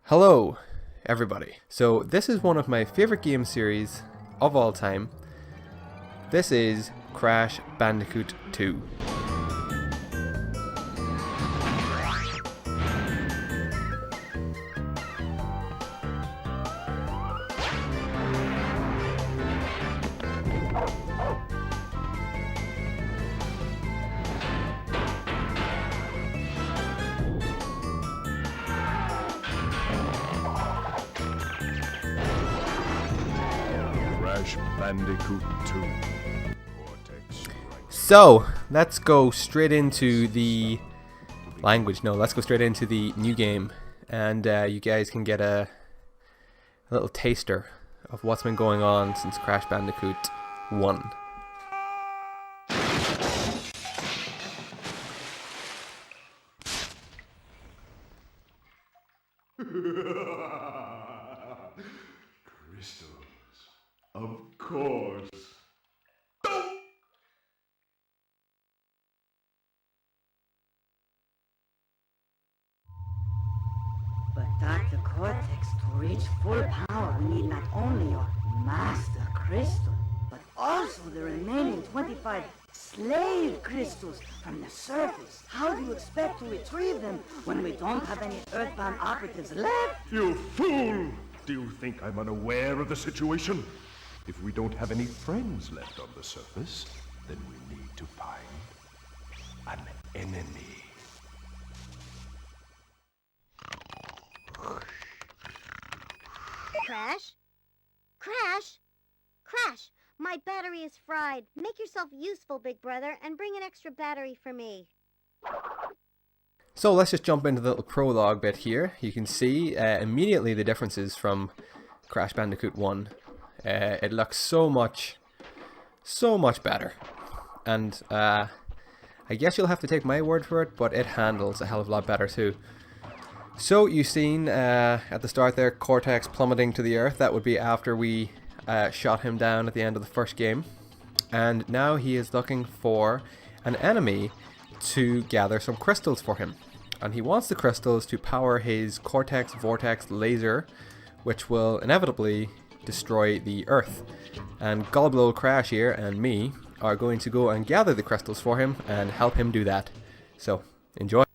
Hello, everybody. So this is one of my favorite game series of all time. This is Crash Bandicoot 2. Bandicoot 2. Cortex. So let's go straight into the language. No, let's go straight into the new game, and you guys can get a little taster of what's been going on since Crash Bandicoot 1. Crystals. Of course. But Dr. Cortex, to reach full power, need not only your master crystal, but also the remaining 25 slave crystals from the surface. How do you expect to retrieve them when we don't have any Earthbound operatives left? You fool! Do you think I'm unaware of the situation? If we don't have any friends left on the surface, then we need to find an enemy. Crash? Crash? Crash! My battery is fried. Make yourself useful, big brother, and bring an extra battery for me. So let's just jump into the little prologue bit here. You can see immediately the differences from Crash Bandicoot 1. It looks so much better. And I guess you'll have to take my word for it, but it handles a hell of a lot better too. So you've seen at the start there, Cortex plummeting to the earth. That would be after we shot him down at the end of the first game. And now he is looking for an enemy to gather some crystals for him. And he wants the crystals to power his Cortex Vortex laser, which will inevitably destroy the Earth. And gullible old Crash here and me are going to go and gather the crystals for him and help him do that. So, enjoy.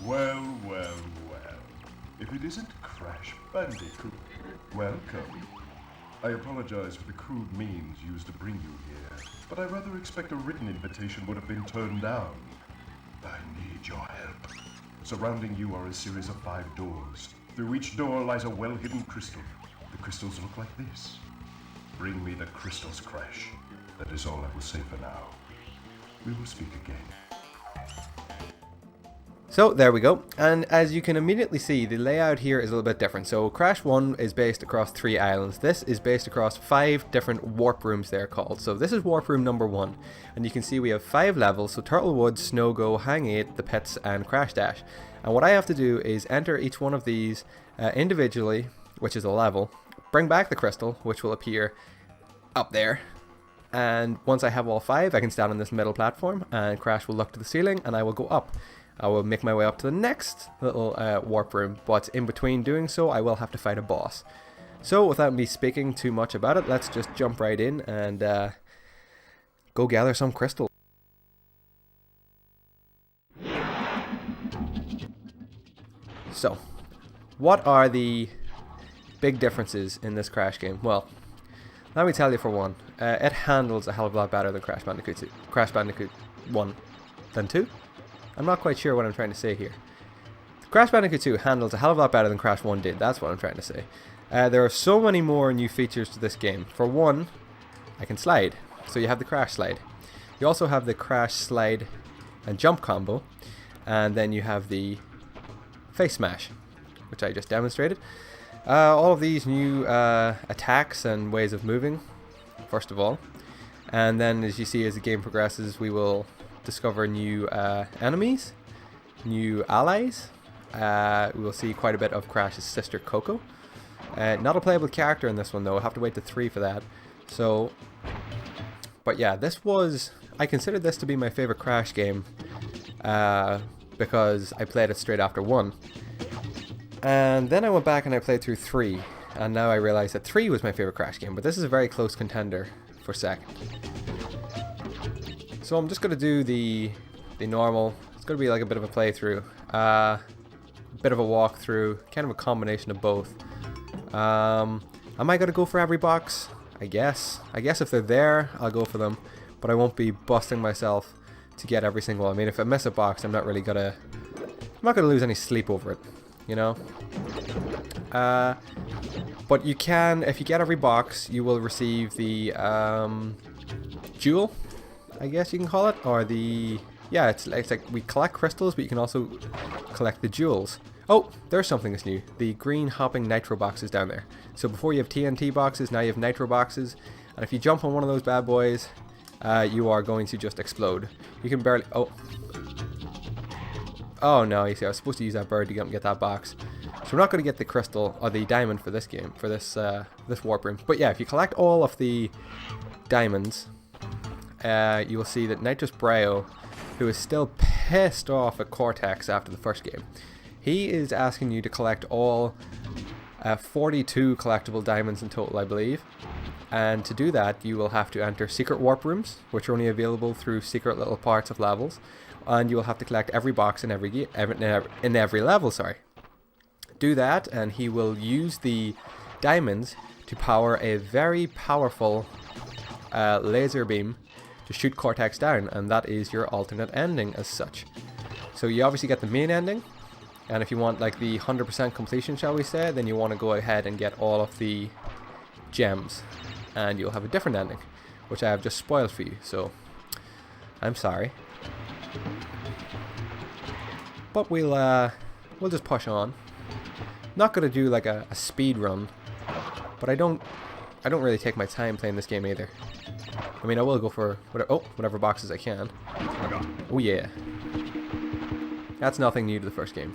Well. If it isn't Crash Bandicoot, welcome. I apologize for the crude means used to bring you here, but I rather expect a written invitation would have been turned down. I need your help. Surrounding you are a series of 5 doors. Through each door lies a well-hidden crystal. The crystals look like this. Bring me the crystals, Crash. That is all I will say for now. We will speak again. So there we go, and as you can immediately see, the layout here is a little bit different. So Crash 1 is based across 3 islands. This is based across 5 different warp rooms they're called. So this is warp room number 1, and you can see we have 5 levels, so Turtlewood, Snow Go, Hang 8, The Pits, and Crash Dash. And what I have to do is enter each one of these individually, which is a level, bring back the crystal, which will appear up there. And once I have all 5, I can stand on this middle platform, and Crash will look to the ceiling, and I will go up. I will make my way up to the next little warp room, but in between doing so, I will have to fight a boss. So without me speaking too much about it, let's just jump right in and go gather some crystals. So, what are the big differences in this Crash game? Well, let me tell you for one, it handles a hell of a lot better than Crash Bandicoot 1 than 2. I'm not quite sure what I'm trying to say here. Crash Bandicoot 2 handles a hell of a lot better than Crash 1 did, that's what I'm trying to say. There are so many more new features to this game. For one, I can slide. So you have the Crash slide. You also have the Crash slide and jump combo. And then you have the face smash, which I just demonstrated. All of these new attacks and ways of moving, first of all. And then as you see, as the game progresses, we will discover new enemies, new allies. We will see quite a bit of Crash's sister Coco. Not a playable character in this one though, I'll have to wait to 3 for that. So, but yeah, this was, I consider this to be my favorite Crash game, because I played it straight after 1. And then I went back and I played through 3, and now I realize that 3 was my favorite Crash game, but this is a very close contender for second. So I'm just going to do the normal, it's going to be like a bit of a playthrough, a bit of a walkthrough, kind of a combination of both. Am I going to go for every box? I guess if they're there, I'll go for them, but I won't be busting myself to get every single one. I mean, if I miss a box, I'm not gonna lose any sleep over it, you know? But you can, if you get every box, you will receive the, jewel, I guess you can call it, or the, yeah, it's like we collect crystals, but you can also collect the jewels. Oh, there's something that's new. The green hopping nitro boxes down there. So before you have TNT boxes, now you have nitro boxes. And if you jump on one of those bad boys, you are going to just explode. You can barely... Oh no, you see, I was supposed to use that bird to get that box. So we're not going to get the crystal, or the diamond for this game, for this this warp room. But yeah, if you collect all of the diamonds, you will see that Nitrous Braille, who is still pissed off at Cortex after the first game, he is asking you to collect all 42 collectible diamonds in total, I believe. And to do that, you will have to enter secret warp rooms, which are only available through secret little parts of levels. And you will have to collect every box in every level, sorry. Do that, and he will use the diamonds to power a very powerful laser beam to shoot Cortex down, and that is your alternate ending as such. So you obviously get the main ending, and if you want like the 100% completion, shall we say, then you want to go ahead and get all of the gems, and you'll have a different ending, which I have just spoiled for you, so I'm sorry. But we'll just push on. Not gonna do like a speed run, but I don't really take my time playing this game either. I mean, I will go for whatever boxes I can. Oh yeah, that's nothing new to the first game.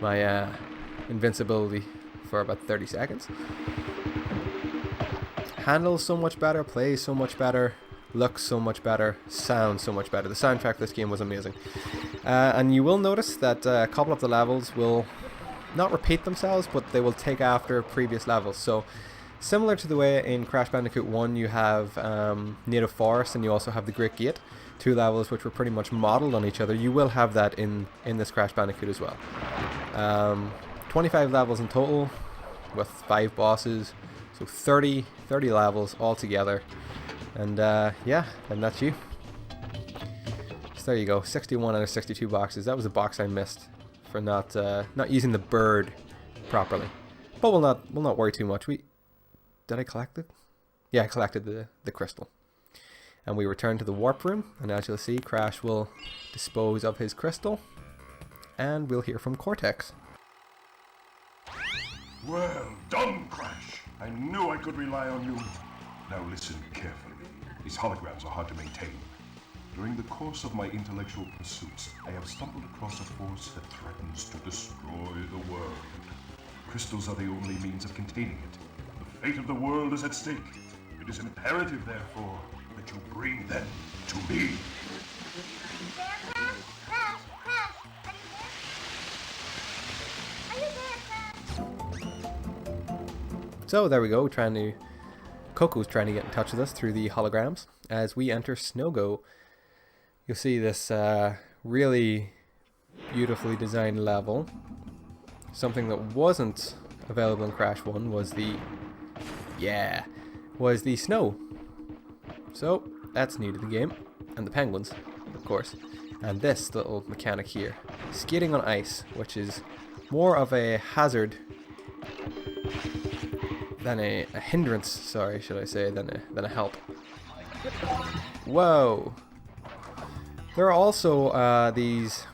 My invincibility for about 30 seconds. Handles so much better, plays so much better, looks so much better, sounds so much better. The soundtrack of this game was amazing. And you will notice that a couple of the levels will not repeat themselves, but they will take after previous levels. So similar to the way in Crash Bandicoot 1 you have Native Forest and you also have the Great Gate, two levels which were pretty much modeled on each other. You will have that in this Crash Bandicoot as well. 25 levels in total with 5 bosses, so 30 levels all together. And yeah, and that's you. So there you go, 61 out of 62 boxes. That was a box I missed for not using the bird properly. But we'll not worry too much. Did I collect it? Yeah, I collected the crystal. And we return to the warp room, and as you'll see, Crash will dispose of his crystal, and we'll hear from Cortex. Well done, Crash. I knew I could rely on you. Now listen carefully. These holograms are hard to maintain. During the course of my intellectual pursuits, I have stumbled across a force that threatens to destroy the world. Crystals are the only means of containing it. The fate of the world is at stake. It is imperative, therefore, that you bring them to me. Crash, are you there, Crash? So there we go, Coco's trying to get in touch with us through the holograms. As we enter Snowgo, you'll see this really beautifully designed level. Something that wasn't available in Crash 1 was the snow. So that's new to the game, and the penguins, of course. And this little mechanic here, skating on ice, which is more of a hazard than a hindrance, sorry, should I say, than a help. Whoa! There are also these...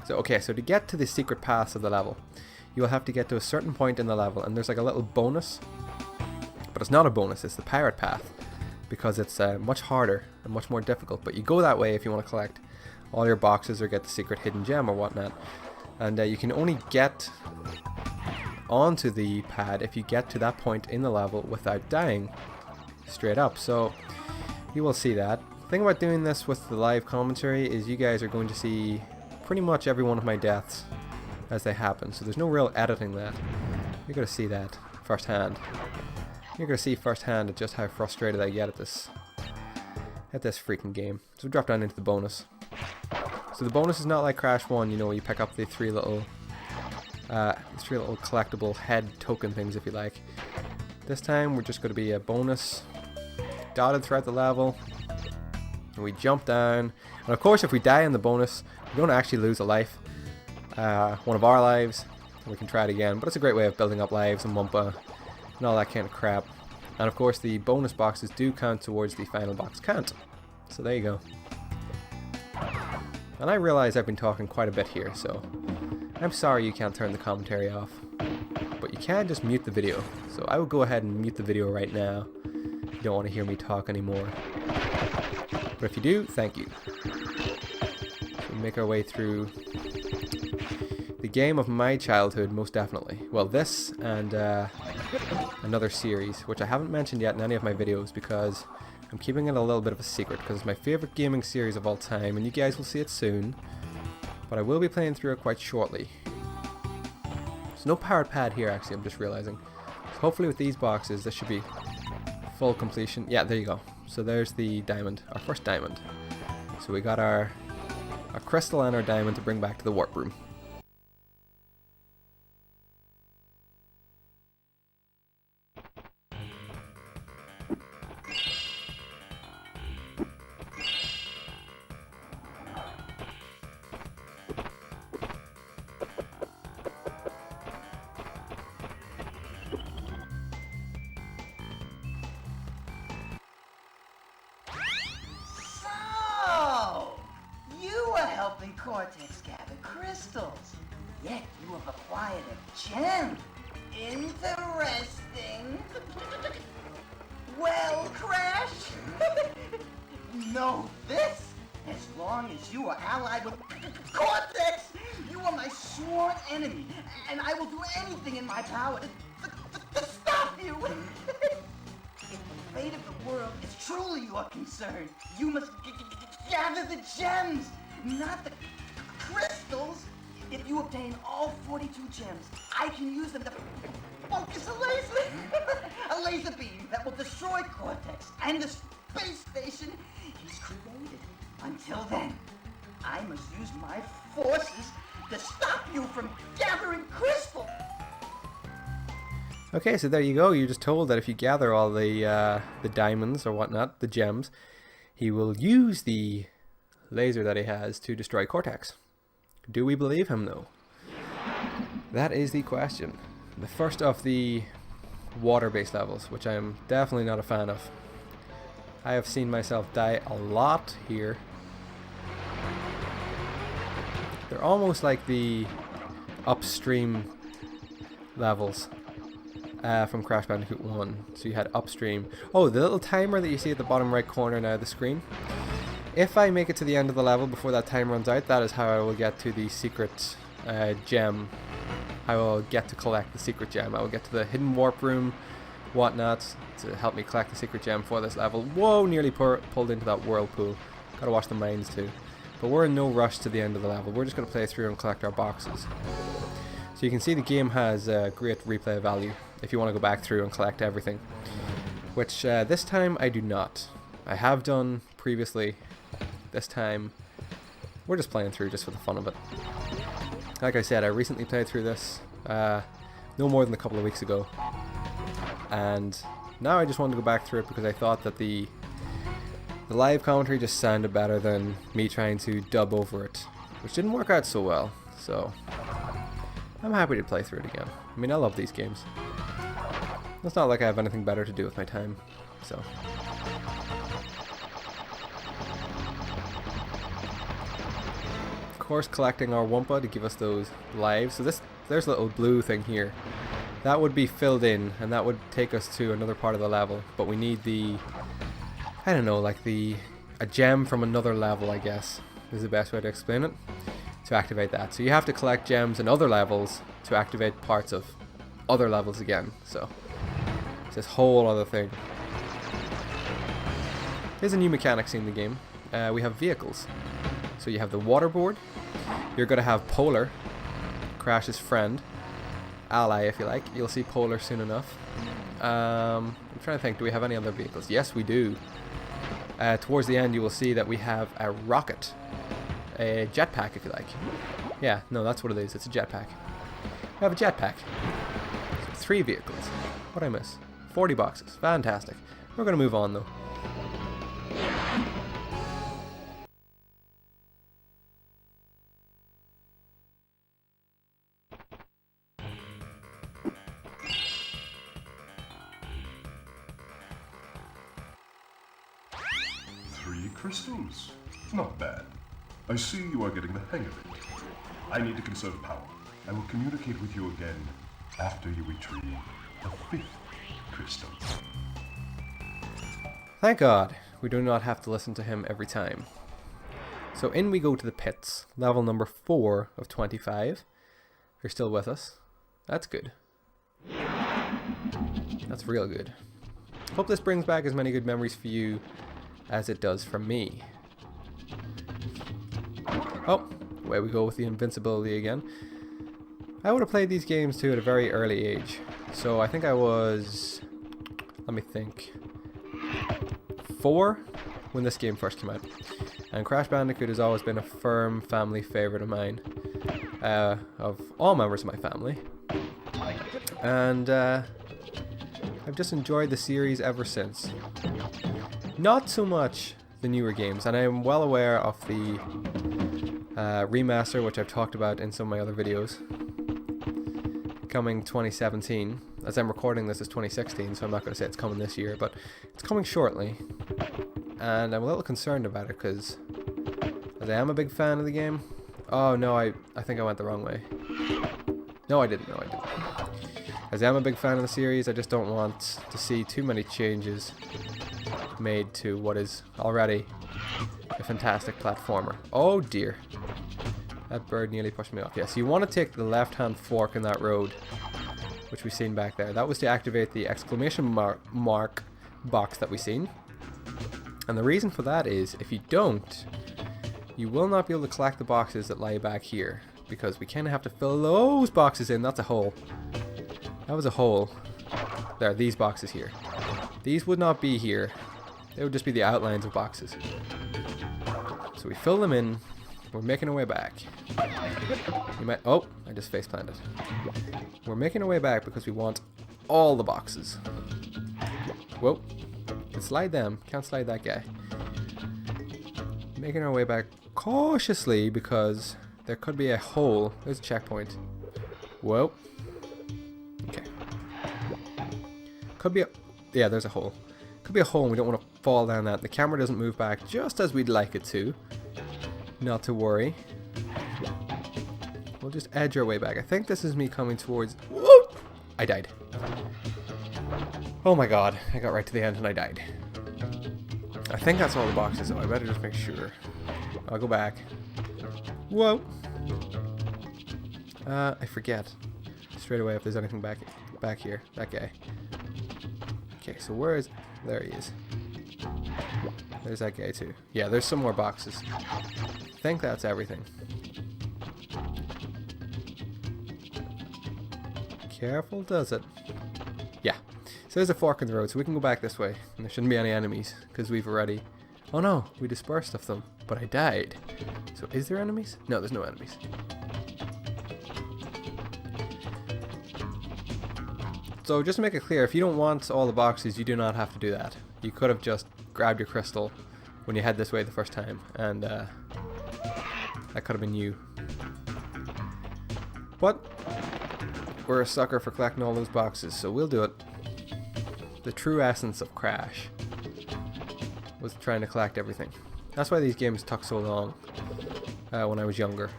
So to get to the secret paths of the level, you'll have to get to a certain point in the level, and there's like a little bonus, but it's not a bonus, it's the pirate path, because it's much harder and much more difficult. But you go that way if you want to collect all your boxes or get the secret hidden gem or whatnot. And you can only get onto the pad if you get to that point in the level without dying straight up. So you will see that. The thing about doing this with the live commentary is you guys are going to see pretty much every one of my deaths as they happen. So there's no real editing that. You're going to see that firsthand. You're going to see firsthand just how frustrated I get at this freaking game. So we drop down into the bonus. So the bonus is not like Crash 1, you know, you pick up the three little collectible head token things, if you like. This time we're just going to be a bonus dotted throughout the level. And we jump down. And of course, if we die in the bonus, we don't actually lose a life. One of our lives. And we can try it again. But it's a great way of building up lives and Wumpa and all that kind of crap. And of course, the bonus boxes do count towards the final box count. So there you go. And I realize I've been talking quite a bit here, so I'm sorry you can't turn the commentary off. But you can just mute the video. So I will go ahead and mute the video right now if you don't want to hear me talk anymore. But if you do, thank you. So we make our way through the game of my childhood, most definitely. Well, this and another series, which I haven't mentioned yet in any of my videos because I'm keeping it a little bit of a secret because it's my favorite gaming series of all time, and you guys will see it soon. But I will be playing through it quite shortly. There's no powered pad here, actually, I'm just realizing. So hopefully with these boxes, this should be full completion. Yeah, there you go. So there's the diamond, our first diamond. So we got our crystal and our diamond to bring back to the warp room. Helping Cortex gather crystals. Yet you have acquired a gem. Interesting. Well, Crash, know this. As long as you are allied with Cortex, you are my sworn enemy, and I will do anything in my power to stop you. If the fate of the world is truly your concern, you must gather the gems. Not the crystals. If you obtain all 42 gems, I can use them to focus a laser beam that will destroy Cortex and the space station he's created. Until then, I must use my forces to stop you from gathering crystals. Okay, so there you go. You're just told that if you gather all the diamonds or whatnot, the gems, he will use the laser that he has to destroy Cortex. Do we believe him though? That is the question. The first of the water-based levels, which I'm definitely not a fan of. I have seen myself die a lot here. They're almost like the upstream levels from Crash Bandicoot 1. So you had upstream. Oh, the little timer that you see at the bottom right corner now of the screen. If I make it to the end of the level before that time runs out, that is how I will get to the secret gem. I will get to collect the secret gem. I will get to the hidden warp room, whatnot, to help me collect the secret gem for this level. Whoa, nearly pulled into that whirlpool. Gotta watch the mines too. But we're in no rush to the end of the level. We're just gonna play through and collect our boxes. So you can see the game has great replay value if you want to go back through and collect everything. Which this time I do not. I have done previously. This time, we're just playing through just for the fun of it. Like I said, I recently played through this, no more than a couple of weeks ago. And now I just wanted to go back through it because I thought that the live commentary just sounded better than me trying to dub over it, which didn't work out so well. So, I'm happy to play through it again. I mean, I love these games. It's not like I have anything better to do with my time, so... Course, collecting our Wumpa to give us those lives. So there's a little blue thing here. That would be filled in, and that would take us to another part of the level. But we need the, I don't know, like a gem from another level, I guess, is the best way to explain it, to activate that. So you have to collect gems in other levels to activate parts of other levels again. So it's this whole other thing. Here's a new mechanic in the game. We have vehicles. So you have the waterboard. You're going to have Polar, Crash's friend, ally if you like. You'll see Polar soon enough. I'm trying to think, do we have any other vehicles? Yes, we do. Towards the end you will see that we have a rocket. A jetpack if you like. Yeah, no, that's what it is. It's a jetpack. We have a jetpack. So 3 vehicles. What'd I miss? 40 boxes. Fantastic. We're going to move on though. Crystals. Not bad. I see you are getting the hang of it. I need to conserve power. I will communicate with you again after you retrieve the 5th crystal. Thank God, we do not have to listen to him every time. So in we go to the pits, level number 4 of 25. You're still with us. That's good. That's real good. Hope this brings back as many good memories for you as it does for me. Oh, away we go with the invincibility again. I would have played these games too at a very early age. So I think I was, let me think, 4 when this game first came out. And Crash Bandicoot has always been a firm family favorite of mine. Of all members of my family. And I've just enjoyed the series ever since. Not so much the newer games, and I am well aware of the remaster, which I've talked about in some of my other videos, coming 2017. As I'm recording this, is 2016, so I'm not going to say it's coming this year, but it's coming shortly. And I'm a little concerned about it, because as I am a big fan of the game... Oh no, I think I went the wrong way. No, I didn't. No, I didn't. As I am a big fan of the series, I just don't want to see too many changes made to what is already a fantastic platformer. Oh dear. That bird nearly pushed me off. Yes, you want to take the left-hand fork in that road, which we've seen back there. That was to activate the exclamation mark box that we've seen. And the reason for that is, if you don't, you will not be able to collect the boxes that lie back here, because we kind of have to fill those boxes in. That's a hole. That was a hole. There, these boxes here. These would not be here. They would just be the outlines of boxes. So we fill them in. We're making our way back. You might... Oh, I just face planted. We're making our way back because we want all the boxes. Whoa. Can slide them. Can't slide that guy. Making our way back cautiously because there could be a hole. There's a checkpoint. Whoa. Okay. Could be a... Yeah, there's a hole. Could be a hole and we don't want to fall down that. The camera doesn't move back just as we'd like it to. Not to worry. We'll just edge our way back. I think this is me coming towards... Whoa! I died. Oh my god. I got right to the end and I died. I think that's all the boxes, so I better just make sure. I'll go back. Whoa! I forget straight away if there's anything back here. That guy. Okay, so where is... There he is. There's that guy too. Yeah, there's some more boxes. I think that's everything. Careful, does it? Yeah. So there's a fork in the road, so we can go back this way. And there shouldn't be any enemies, because we've already... Oh no, we dispersed of them, but I died. So is there enemies? No, there's no enemies. So just to make it clear, if you don't want all the boxes, you do not have to do that. You could have just grabbed your crystal when you head this way the first time, and that could have been you. But we're a sucker for collecting all those boxes, so we'll do it. The true essence of Crash was trying to collect everything. That's why these games took so long when I was younger.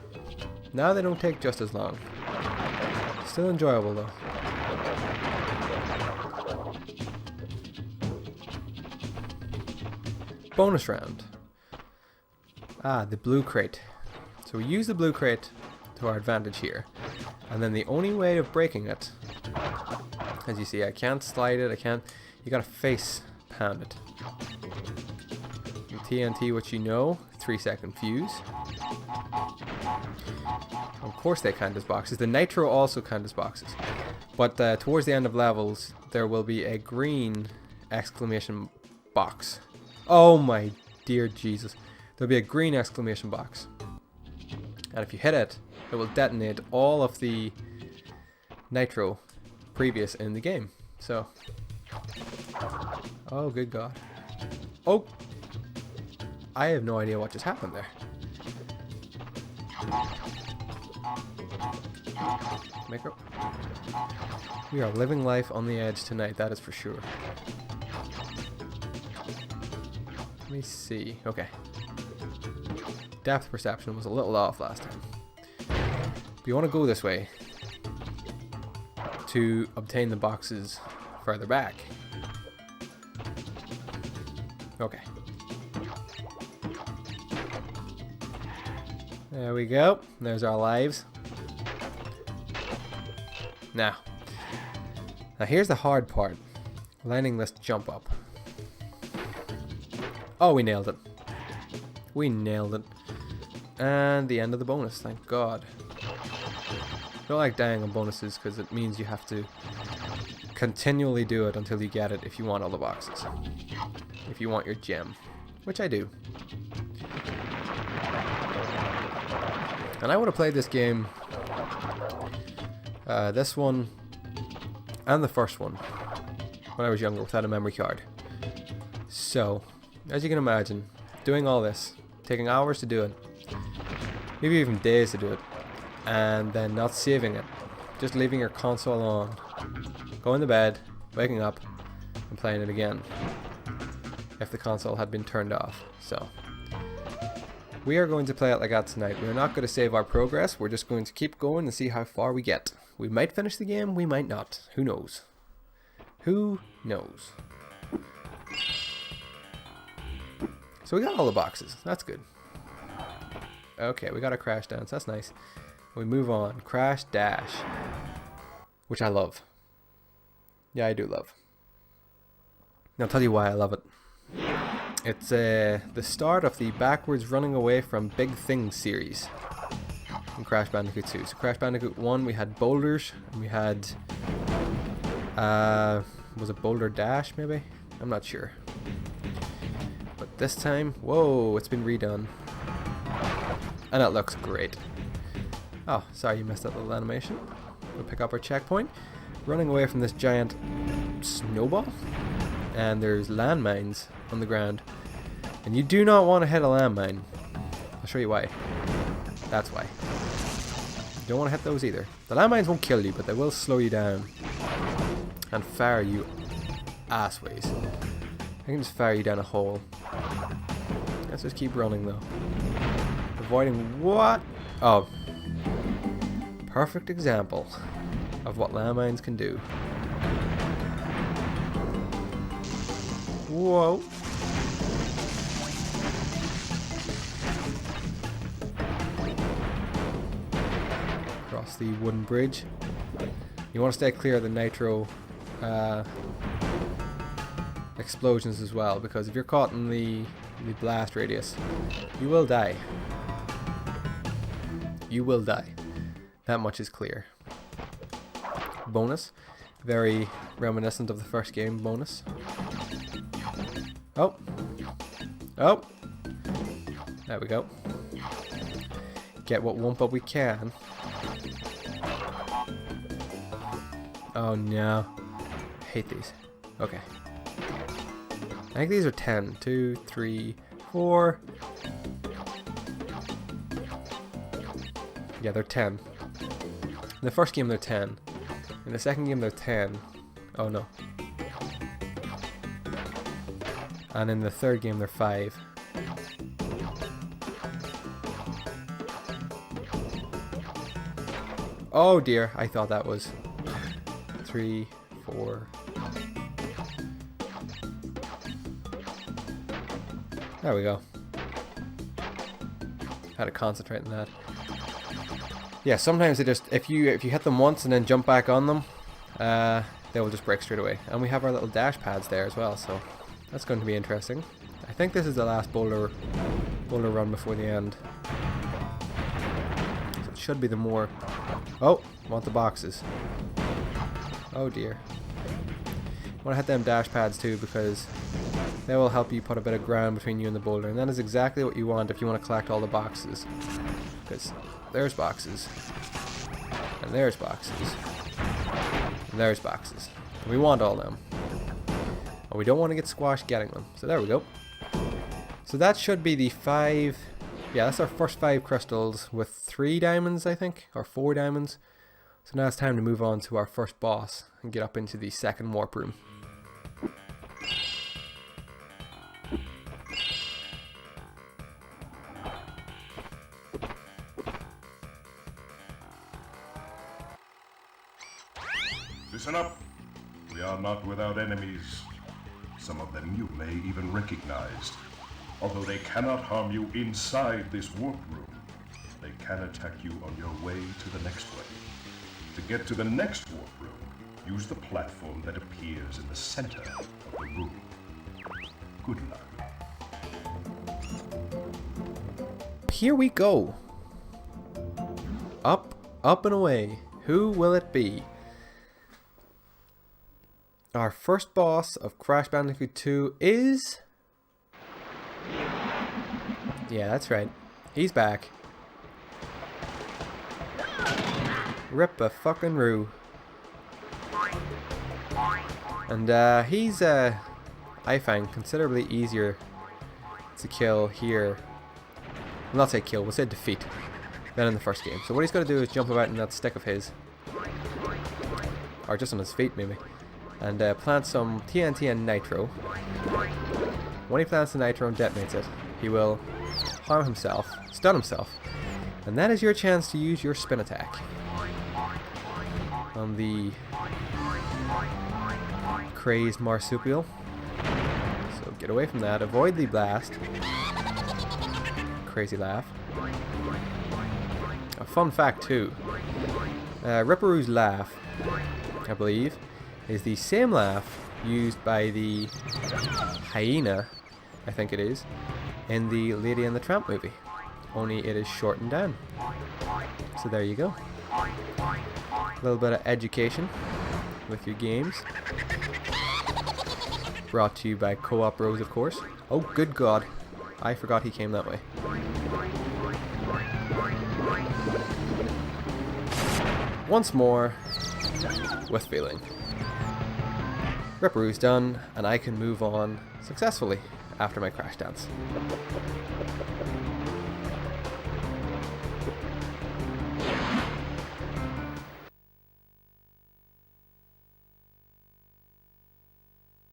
Now they don't take just as long. Still enjoyable though. Bonus round. Ah, the blue crate. So we use the blue crate to our advantage here. And then the only way of breaking it As you see, I can't slide it, I can't... You gotta face palm it. And TNT, which you know, 3-second fuse. Of course they count as boxes. The nitro also count as boxes. But towards the end of levels, there will be a green exclamation box. Oh my dear Jesus. There'll be a green exclamation box. And if you hit it, it will detonate all of the nitro previous in the game. So... Oh, good God. Oh! I have no idea what just happened there. Micro. We are living life on the edge tonight, that is for sure. Let me see. Okay. Depth perception was a little off last time. But you want to go this way to obtain the boxes further back. Okay. There we go. There's our lives. Now here's the hard part. Landing this jump up. Oh, we nailed it. We nailed it. And the end of the bonus, thank God. I don't like dying on bonuses because it means you have to continually do it until you get it if you want all the boxes. If you want your gem. Which I do. And I would have played this game, this one, and the first one, when I was younger without a memory card. So, as you can imagine, doing all this, taking hours to do it, maybe even days to do it, and then not saving it, just leaving your console on, going to bed, waking up, and playing it again, if the console had been turned off. So, we are going to play it like that tonight. We're not going to save our progress, we're just going to keep going and see how far we get. We might finish the game, we might not. Who knows? Who knows? So we got all the boxes, that's good. Okay, we got a crash dance, that's nice. We move on, crash dash, which I love. Yeah, I do love. Now I'll tell you why I love it. It's the start of the backwards running away from big things series in Crash Bandicoot 2. So Crash Bandicoot 1 we had boulders, and we had, was it Boulder Dash maybe? I'm not sure. But this time, whoa, it's been redone. And it looks great. Oh, sorry you missed that little animation. We'll pick up our checkpoint. Running away from this giant snowball. And there's landmines on the ground. And you do not want to hit a landmine. I'll show you why. That's why. You don't want to hit those either. The landmines won't kill you, but they will slow you down. And fire you assways. I can just fire you down a hole. Let's just keep running though. Avoiding what? Oh. Perfect example of what landmines can do. Whoa. Across the wooden bridge. You want to stay clear of the nitro explosions as well, because if you're caught in the blast radius, you will die. You will die. That much is clear. Bonus. Very reminiscent of the first game bonus. Oh. Oh. There we go. Get what wump up we can. Oh no. I hate these. Okay. I think these are 10. 2, 3, 4. Yeah, they're 10. In the first game they're 10. In the second game they're 10. Oh no. And in the third game they're 5. Oh dear, I thought that was 3, 4. There we go. Had to concentrate on that. Yeah, sometimes they just, if you hit them once and then jump back on them, they will just break straight away. And we have our little dash pads there as well, so that's going to be interesting. I think this is the last boulder run before the end. So it should be the more... Oh, want the boxes. Oh dear. I want to hit them dash pads too, because they will help you put a bit of ground between you and the boulder, and that is exactly what you want if you want to collect all the boxes. Because there's boxes, and there's boxes, and there's boxes. And we want all them. And we don't want to get squashed getting them. So there we go. So that should be the 5... Yeah, that's our first 5 crystals with 3 diamonds, I think, or 4 diamonds. So now it's time to move on to our first boss and get up into the second warp room. Listen up. We are not without enemies. Some of them you may even recognize. Although they cannot harm you inside this warp room, they can attack you on your way to the next way. To get to the next warp room, use the platform that appears in the center of the room. Good luck. Here we go. Up, up and away. Who will it be? Our first boss of Crash Bandicoot 2 is... Yeah, that's right. He's back. Rip-a-fucking-roo. And he's, I find, considerably easier to kill here. Well, not say kill, we'll say defeat, than in the first game. So what he's going to do is jump about in that stick of his. Or just on his feet, maybe. And plant some TNT and Nitro. When he plants the Nitro and detonates it, he will harm himself, stun himself. And that is your chance to use your spin attack on the crazed marsupial. So get away from that, avoid the blast. Crazy laugh. A fun fact too, Ripperoo's laugh, I believe, is the same laugh used by the hyena, I think it is, in the Lady and the Tramp movie. Only it is shortened down. So there you go. A little bit of education with your games. Brought to you by CoWap Rose, of course. Oh, good God. I forgot he came that way. Once more, with feeling. Ripperoo's done, and I can move on successfully after my crash dance.